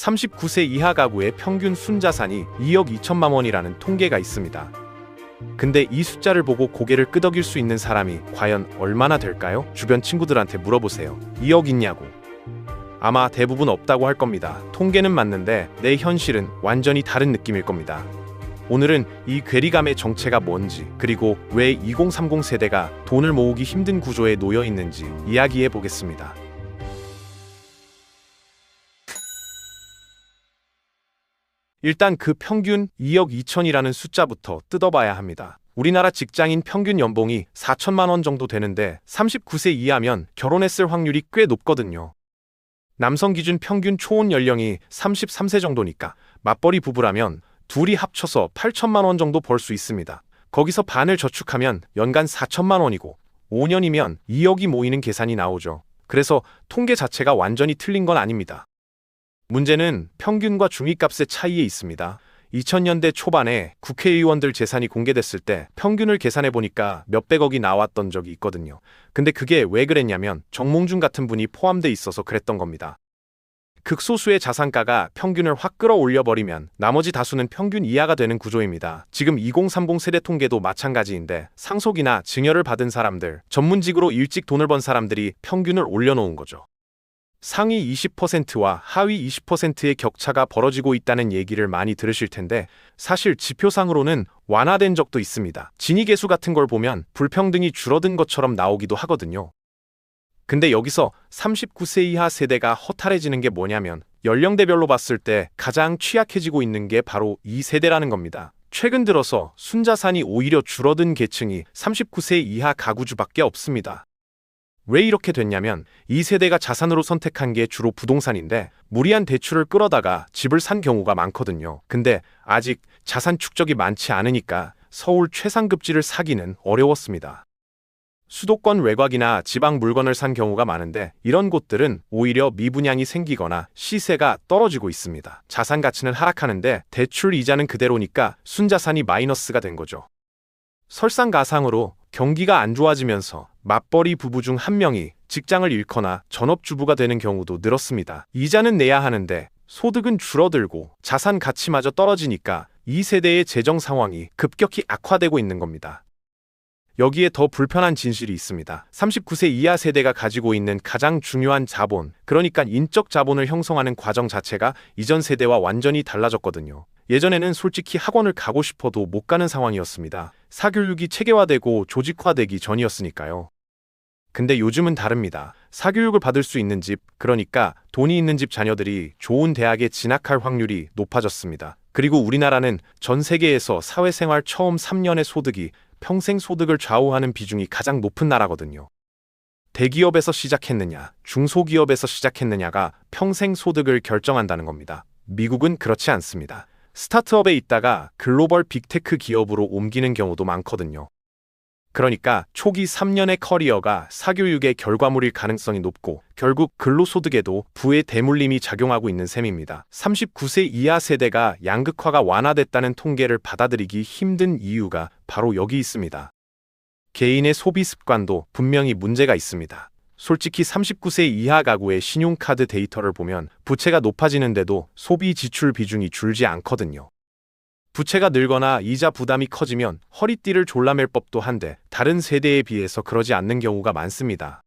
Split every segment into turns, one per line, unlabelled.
39세 이하 가구의 평균 순자산이 2억 2천만 원이라는 통계가 있습니다. 근데 이 숫자를 보고 고개를 끄덕일 수 있는 사람이 과연 얼마나 될까요? 주변 친구들한테 물어보세요. 2억 있냐고. 아마 대부분 없다고 할 겁니다. 통계는 맞는데 내 현실은 완전히 다른 느낌일 겁니다. 오늘은 이 괴리감의 정체가 뭔지, 그리고 왜 2030 세대가 돈을 모으기 힘든 구조에 놓여 있는지 이야기해 보겠습니다. 일단 그 평균 2억 2천이라는 숫자부터 뜯어봐야 합니다. 우리나라 직장인 평균 연봉이 4천만 원 정도 되는데 39세 이하면 결혼했을 확률이 꽤 높거든요. 남성 기준 평균 초혼 연령이 33세 정도니까 맞벌이 부부라면 둘이 합쳐서 8천만 원 정도 벌 수 있습니다. 거기서 반을 저축하면 연간 4천만 원이고 5년이면 2억이 모이는 계산이 나오죠. 그래서 통계 자체가 완전히 틀린 건 아닙니다. 문제는 평균과 중위값의 차이에 있습니다. 2000년대 초반에 국회의원들 재산이 공개됐을 때 평균을 계산해 보니까 몇백억이 나왔던 적이 있거든요. 근데 그게 왜 그랬냐면 정몽준 같은 분이 포함돼 있어서 그랬던 겁니다. 극소수의 자산가가 평균을 확 끌어올려 버리면 나머지 다수는 평균 이하가 되는 구조입니다. 지금 2030 세대 통계도 마찬가지인데 상속이나 증여를 받은 사람들, 전문직으로 일찍 돈을 번 사람들이 평균을 올려놓은 거죠. 상위 20%와 하위 20%의 격차가 벌어지고 있다는 얘기를 많이 들으실 텐데 사실 지표상으로는 완화된 적도 있습니다. 진위계수 같은 걸 보면 불평등이 줄어든 것처럼 나오기도 하거든요. 근데 여기서 39세 이하 세대가 허탈해지는 게 뭐냐면 연령대별로 봤을 때 가장 취약해지고 있는 게 바로 이 세대라는 겁니다. 최근 들어서 순자산이 오히려 줄어든 계층이 39세 이하 가구주밖에 없습니다. 왜 이렇게 됐냐면 이 세대가 자산으로 선택한 게 주로 부동산인데 무리한 대출을 끌어다가 집을 산 경우가 많거든요. 근데 아직 자산 축적이 많지 않으니까 서울 최상급지를 사기는 어려웠습니다. 수도권 외곽이나 지방 물건을 산 경우가 많은데 이런 곳들은 오히려 미분양이 생기거나 시세가 떨어지고 있습니다. 자산 가치는 하락하는데 대출 이자는 그대로니까 순자산이 마이너스가 된 거죠. 설상가상으로 경기가 안 좋아지면서 맞벌이 부부 중 한 명이 직장을 잃거나 전업주부가 되는 경우도 늘었습니다. 이자는 내야 하는데 소득은 줄어들고 자산 가치마저 떨어지니까 이 세대의 재정 상황이 급격히 악화되고 있는 겁니다. 여기에 더 불편한 진실이 있습니다. 39세 이하 세대가 가지고 있는 가장 중요한 자본, 그러니까 인적 자본을 형성하는 과정 자체가 이전 세대와 완전히 달라졌거든요. 예전에는 솔직히 학원을 가고 싶어도 못 가는 상황이었습니다. 사교육이 체계화되고 조직화되기 전이었으니까요. 근데 요즘은 다릅니다. 사교육을 받을 수 있는 집, 그러니까 돈이 있는 집 자녀들이 좋은 대학에 진학할 확률이 높아졌습니다. 그리고 우리나라는 전 세계에서 사회생활 처음 3년의 소득이 평생 소득을 좌우하는 비중이 가장 높은 나라거든요. 대기업에서 시작했느냐, 중소기업에서 시작했느냐가 평생 소득을 결정한다는 겁니다. 미국은 그렇지 않습니다. 스타트업에 있다가 글로벌 빅테크 기업으로 옮기는 경우도 많거든요. 그러니까 초기 3년의 커리어가 사교육의 결과물일 가능성이 높고 결국 근로소득에도 부의 대물림이 작용하고 있는 셈입니다. 39세 이하 세대가 양극화가 완화됐다는 통계를 받아들이기 힘든 이유가 바로 여기 있습니다. 개인의 소비 습관도 분명히 문제가 있습니다. 솔직히 39세 이하 가구의 신용카드 데이터를 보면 부채가 높아지는데도 소비 지출 비중이 줄지 않거든요. 부채가 늘거나 이자 부담이 커지면 허리띠를 졸라맬 법도 한데 다른 세대에 비해서 그러지 않는 경우가 많습니다.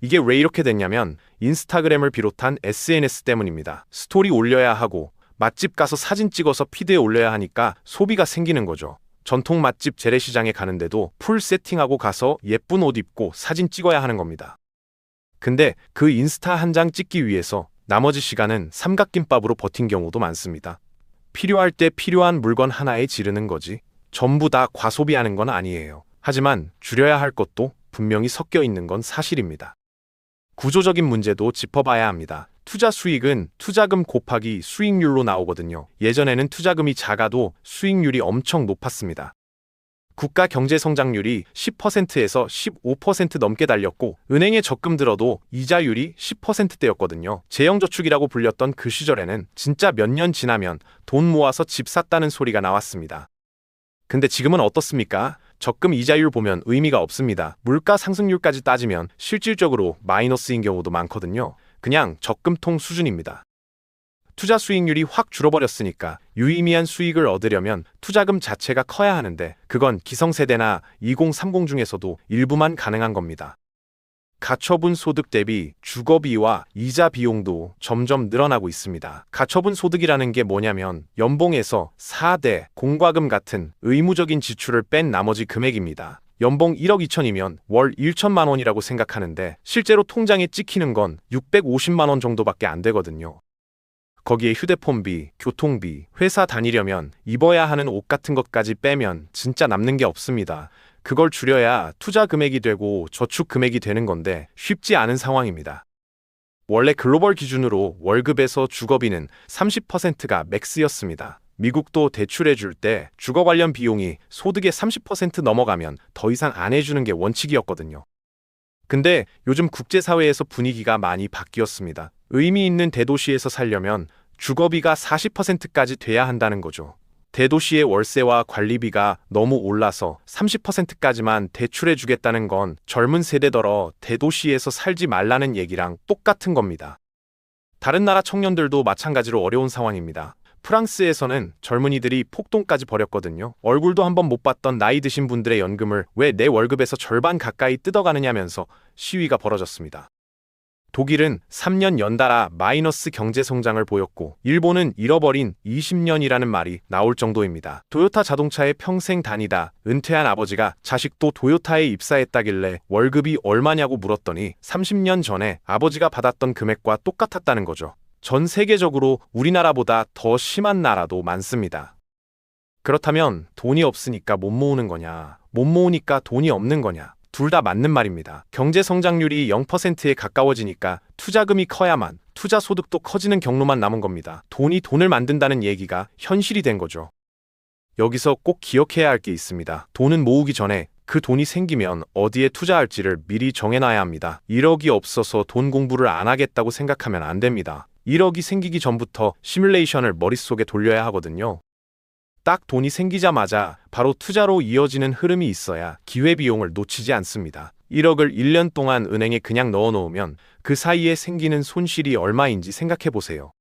이게 왜 이렇게 됐냐면 인스타그램을 비롯한 SNS 때문입니다. 스토리 올려야 하고 맛집 가서 사진 찍어서 피드에 올려야 하니까 소비가 생기는 거죠. 전통 맛집 재래시장에 가는데도 풀 세팅하고 가서 예쁜 옷 입고 사진 찍어야 하는 겁니다. 근데 그 인스타 한 장 찍기 위해서 나머지 시간은 삼각김밥으로 버틴 경우도 많습니다. 필요할 때 필요한 물건 하나에 지르는 거지 전부 다 과소비하는 건 아니에요. 하지만 줄여야 할 것도 분명히 섞여 있는 건 사실입니다. 구조적인 문제도 짚어봐야 합니다. 투자 수익은 투자금 곱하기 수익률로 나오거든요. 예전에는 투자금이 작아도 수익률이 엄청 높았습니다. 국가 경제 성장률이 10%에서 15% 넘게 달렸고 은행에 적금 들어도 이자율이 10%대였거든요. 재형저축이라고 불렸던 그 시절에는 진짜 몇 년 지나면 돈 모아서 집 샀다는 소리가 나왔습니다. 근데 지금은 어떻습니까? 적금 이자율 보면 의미가 없습니다. 물가 상승률까지 따지면 실질적으로 마이너스인 경우도 많거든요. 그냥 적금통 수준입니다. 투자 수익률이 확 줄어버렸으니까 유의미한 수익을 얻으려면 투자금 자체가 커야 하는데 그건 기성세대나 2030 중에서도 일부만 가능한 겁니다. 가처분 소득 대비 주거비와 이자 비용도 점점 늘어나고 있습니다. 가처분 소득이라는 게 뭐냐면 연봉에서 4대, 공과금 같은 의무적인 지출을 뺀 나머지 금액입니다. 연봉 1억 2천이면 월 1천만 원이라고 생각하는데 실제로 통장에 찍히는 건 650만 원 정도밖에 안 되거든요. 거기에 휴대폰비, 교통비, 회사 다니려면 입어야 하는 옷 같은 것까지 빼면 진짜 남는 게 없습니다. 그걸 줄여야 투자 금액이 되고 저축 금액이 되는 건데 쉽지 않은 상황입니다. 원래 글로벌 기준으로 월급에서 주거비는 30%가 맥스였습니다. 미국도 대출해 줄 때 주거 관련 비용이 소득의 30% 넘어가면 더 이상 안 해주는 게 원칙이었거든요. 근데 요즘 국제사회에서 분위기가 많이 바뀌었습니다. 의미 있는 대도시에서 살려면 주거비가 40%까지 돼야 한다는 거죠. 대도시의 월세와 관리비가 너무 올라서 30%까지만 대출해 주겠다는 건 젊은 세대더러 대도시에서 살지 말라는 얘기랑 똑같은 겁니다. 다른 나라 청년들도 마찬가지로 어려운 상황입니다. 프랑스에서는 젊은이들이 폭동까지 벌였거든요. 얼굴도 한번 못 봤던 나이 드신 분들의 연금을 왜 내 월급에서 절반 가까이 뜯어가느냐면서 시위가 벌어졌습니다. 독일은 3년 연달아 마이너스 경제 성장을 보였고 일본은 잃어버린 20년이라는 말이 나올 정도입니다. 토요타 자동차에 평생 다니다 은퇴한 아버지가 자식도 토요타에 입사했다길래 월급이 얼마냐고 물었더니 30년 전에 아버지가 받았던 금액과 똑같았다는 거죠. 전 세계적으로 우리나라보다 더 심한 나라도 많습니다. 그렇다면 돈이 없으니까 못 모으는 거냐, 못 모으니까 돈이 없는 거냐, 둘 다 맞는 말입니다. 경제 성장률이 0%에 가까워지니까 투자금이 커야만 투자 소득도 커지는 경로만 남은 겁니다. 돈이 돈을 만든다는 얘기가 현실이 된 거죠. 여기서 꼭 기억해야 할 게 있습니다. 돈은 모으기 전에 그 돈이 생기면 어디에 투자할지를 미리 정해놔야 합니다. 1억이 없어서 돈 공부를 안 하겠다고 생각하면 안 됩니다. 1억이 생기기 전부터 시뮬레이션을 머릿속에 돌려야 하거든요. 딱 돈이 생기자마자 바로 투자로 이어지는 흐름이 있어야 기회비용을 놓치지 않습니다. 1억을 1년 동안 은행에 그냥 넣어놓으면 그 사이에 생기는 손실이 얼마인지 생각해보세요.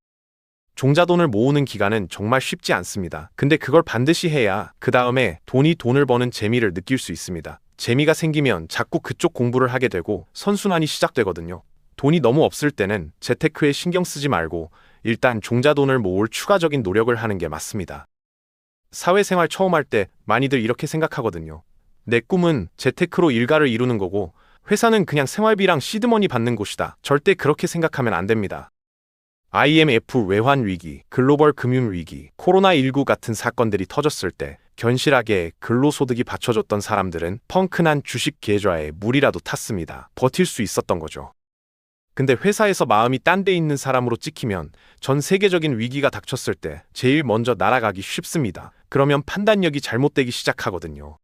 종자돈을 모으는 기간은 정말 쉽지 않습니다. 근데 그걸 반드시 해야 그 다음에 돈이 돈을 버는 재미를 느낄 수 있습니다. 재미가 생기면 자꾸 그쪽 공부를 하게 되고 선순환이 시작되거든요. 돈이 너무 없을 때는 재테크에 신경 쓰지 말고 일단 종자돈을 모을 추가적인 노력을 하는 게 맞습니다. 사회생활 처음 할 때 많이들 이렇게 생각하거든요. 내 꿈은 재테크로 일가를 이루는 거고 회사는 그냥 생활비랑 시드머니 받는 곳이다. 절대 그렇게 생각하면 안 됩니다. IMF 외환 위기, 글로벌 금융 위기, 코로나19 같은 사건들이 터졌을 때 견실하게 근로소득이 받쳐줬던 사람들은 펑크난 주식 계좌에 물이라도 탔습니다. 버틸 수 있었던 거죠. 근데 회사에서 마음이 딴 데 있는 사람으로 찍히면 전 세계적인 위기가 닥쳤을 때 제일 먼저 날아가기 쉽습니다. 그러면 판단력이 잘못되기 시작하거든요.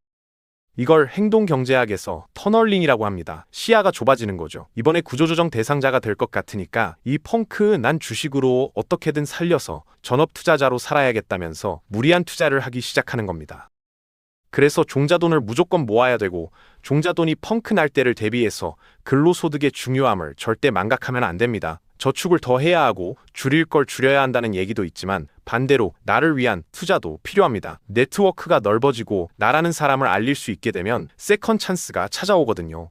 이걸 행동경제학에서 터널링이라고 합니다. 시야가 좁아지는 거죠. 이번에 구조조정 대상자가 될 것 같으니까 이 펑크 난 주식으로 어떻게든 살려서 전업투자자로 살아야겠다면서 무리한 투자를 하기 시작하는 겁니다. 그래서 종자돈을 무조건 모아야 되고 종자돈이 펑크 날 때를 대비해서 근로소득의 중요함을 절대 망각하면 안 됩니다. 저축을 더 해야 하고 줄일 걸 줄여야 한다는 얘기도 있지만 반대로 나를 위한 투자도 필요합니다. 네트워크가 넓어지고 나라는 사람을 알릴 수 있게 되면 세컨 찬스가 찾아오거든요.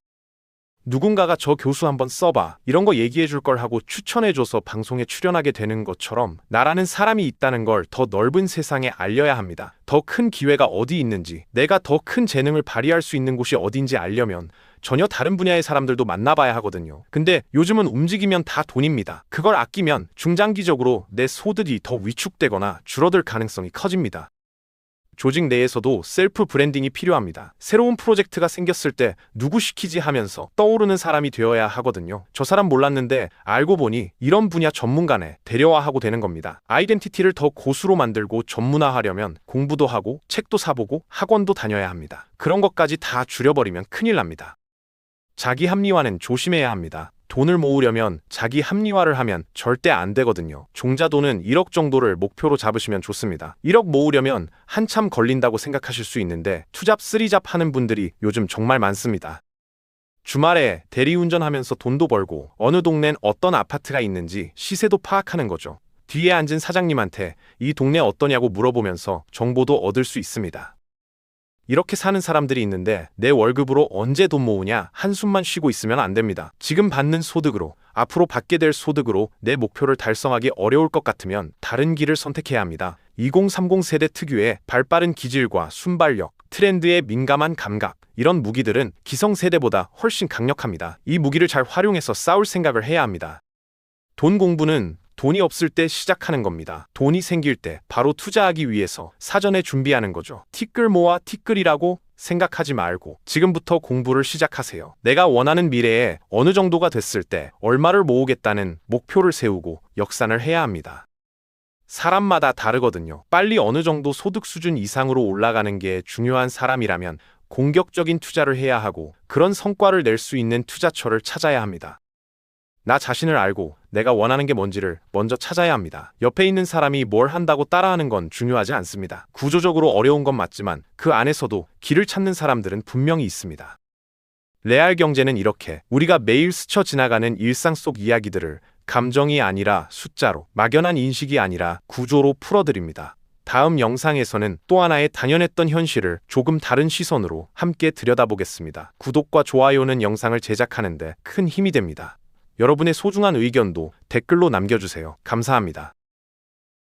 누군가가 저 교수 한번 써봐 이런 거 얘기해 줄 걸 하고 추천해줘서 방송에 출연하게 되는 것처럼 나라는 사람이 있다는 걸 더 넓은 세상에 알려야 합니다. 더 큰 기회가 어디 있는지, 내가 더 큰 재능을 발휘할 수 있는 곳이 어딘지 알려면 전혀 다른 분야의 사람들도 만나봐야 하거든요. 근데 요즘은 움직이면 다 돈입니다. 그걸 아끼면 중장기적으로 내 소득이 더 위축되거나 줄어들 가능성이 커집니다. 조직 내에서도 셀프 브랜딩이 필요합니다. 새로운 프로젝트가 생겼을 때 누구 시키지 하면서 떠오르는 사람이 되어야 하거든요. 저 사람 몰랐는데 알고 보니 이런 분야 전문가네 데려와하고 되는 겁니다. 아이덴티티를 더 고수로 만들고 전문화하려면 공부도 하고 책도 사보고 학원도 다녀야 합니다. 그런 것까지 다 줄여버리면 큰일 납니다. 자기 합리화는 조심해야 합니다. 돈을 모으려면 자기 합리화를 하면 절대 안 되거든요. 종자돈은 1억 정도를 목표로 잡으시면 좋습니다. 1억 모으려면 한참 걸린다고 생각하실 수 있는데 투잡, 쓰리잡 하는 분들이 요즘 정말 많습니다. 주말에 대리운전하면서 돈도 벌고 어느 동네엔 어떤 아파트가 있는지 시세도 파악하는 거죠. 뒤에 앉은 사장님한테 이 동네 어떠냐고 물어보면서 정보도 얻을 수 있습니다. 이렇게 사는 사람들이 있는데 내 월급으로 언제 돈 모으냐 한숨만 쉬고 있으면 안 됩니다. 지금 받는 소득으로, 앞으로 받게 될 소득으로 내 목표를 달성하기 어려울 것 같으면 다른 길을 선택해야 합니다. 2030 세대 특유의 발빠른 기질과 순발력, 트렌드에 민감한 감각, 이런 무기들은 기성세대보다 훨씬 강력합니다. 이 무기를 잘 활용해서 싸울 생각을 해야 합니다. 돈 공부는 돈이 없을 때 시작하는 겁니다. 돈이 생길 때 바로 투자하기 위해서 사전에 준비하는 거죠. 티끌 모아 티끌이라고 생각하지 말고 지금부터 공부를 시작하세요. 내가 원하는 미래에 어느 정도가 됐을 때 얼마를 모으겠다는 목표를 세우고 역산을 해야 합니다. 사람마다 다르거든요. 빨리 어느 정도 소득 수준 이상으로 올라가는 게 중요한 사람이라면 공격적인 투자를 해야 하고 그런 성과를 낼 수 있는 투자처를 찾아야 합니다. 나 자신을 알고 내가 원하는 게 뭔지를 먼저 찾아야 합니다. 옆에 있는 사람이 뭘 한다고 따라하는 건 중요하지 않습니다. 구조적으로 어려운 건 맞지만 그 안에서도 길을 찾는 사람들은 분명히 있습니다. 레알 경제는 이렇게 우리가 매일 스쳐 지나가는 일상 속 이야기들을 감정이 아니라 숫자로, 막연한 인식이 아니라 구조로 풀어드립니다. 다음 영상에서는 또 하나의 당연했던 현실을 조금 다른 시선으로 함께 들여다보겠습니다. 구독과 좋아요는 영상을 제작하는 데 큰 힘이 됩니다. 여러분의 소중한 의견도 댓글로 남겨주세요. 감사합니다.